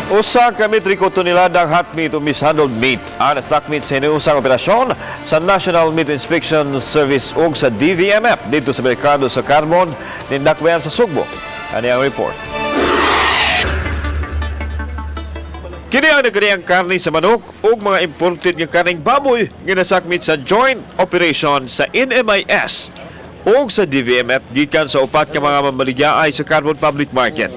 Usa ka metriko toneladang hot meat o mishandled meat ang nasakmit sa iniusang operasyon sa National Meat Inspection Service ug sa DVMF dito sa merkado sa Carbon nindakbayan sa Sugbo. Ani ang report. Kini ang nagkaniang karne sa manok ug mga imported nga karneng baboy nga nasakmit sa joint operation sa NMIS ug sa DVMF gikan sa upat ka mga mamaligyaay sa Carbon Public Market.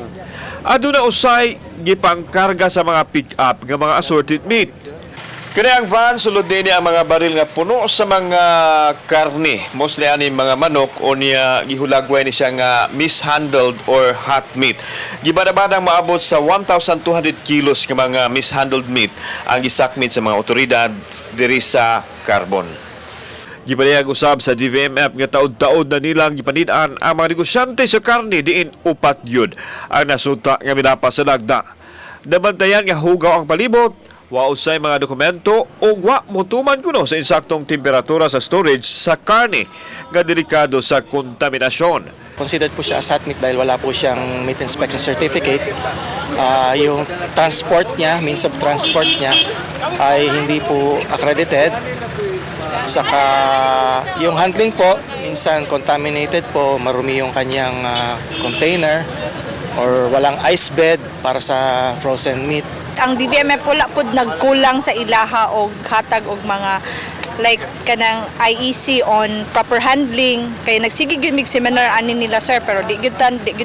Aduna usay gipangkarga sa mga pick-up nga mga assorted meat. Kani ang van sulod din ang mga baril nga puno sa mga karne, mostly ani mga manok o niya gihulagway ni siya nga mishandled or hot meat. Gibadabadang maabot sa 1,200 kilos nga mga mishandled meat ang gisakmit sa mga otoridad diri sa Carbon. Gibalihag usab sa DVMF nga taod-taod na nilang gipanid-an ang mga negosyante sa karne diin upat gyud ang nasunta nga milapas sa lagda. Nabantayan nga hugaw ang palibot, wa usay mga dokumento o wa motuman kuno sa insaktong temperatura sa storage sa karne nga delikado sa kontaminasyon. Considered po siya as hot meat dahil wala po siyang meat inspection certificate. Yung transport niya, means of transport niya ay hindi po accredited. Saka yung handling po, minsan contaminated po, marumi yung kanyang container or walang ice bed para sa frozen meat. Ang DVMF wala po nagkulang sa ilaha o hatag og mga like kanang IEC on proper handling kay nagsigig gyud mig seminar ani nila sir pero di gyud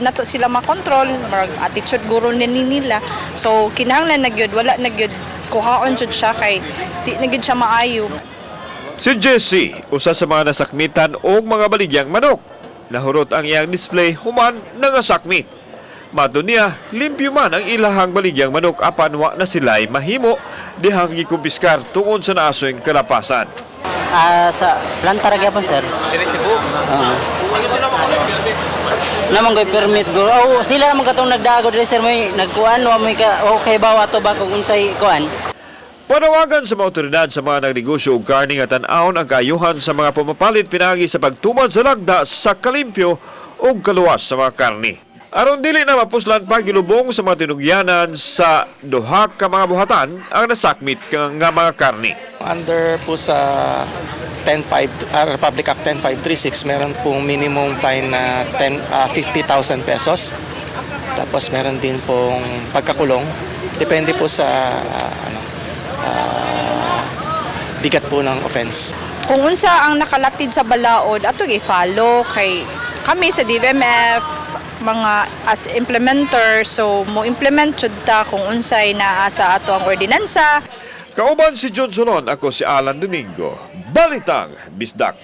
nato sila makontrol marag attitude guro ni nila so kinahanglan na gyud wala na gyud kuhaon jud siya kay di na gyud siya maayo. Si Jessie, usa sa mga nasakmitan o mga baligyang manok. Nahurot ang iyang display human nga sakmit. Mato niya, limpyo man ang ilahang baligyang manok apan wa na sila'y mahimo dihang gikumpiskar tungod sa naasoy kalapasan. Sa planta ra gyapon sir. Diri Cebu? Namang koy permit go. Oh, sila naman katong nagdago diri sir may nagkuan wa may ka okay ba ato ba kung unsay kuan. Panawagan sa mga otoridad sa mga nagnegosyo og karne nga tan-awon ang kaayuhan sa mga pumapalit pinagi sa pagtumad sa lagda sa kalimpyo ug kaluwas sa mga karne. Aron dili na mapuslan pa gilubong sa mga tinugyanan sa duha ka mga buhatan ang nasakmit nga mga karne. Under po sa 105 Republic Act 10536 meron pong minimum fine na 50,000 pesos. Tapos meron din pong pagkakulong. Depende po sa bigat po ng offense. Kung unsa ang nakalatid sa balaod ato gi-follow kay kami sa DVMF mga as implementer so mo implement jud ta kung unsay naa sa ato ang ordinansa. Kauban si John Solon, ako si Alan Domingo. Balitang Bisdak.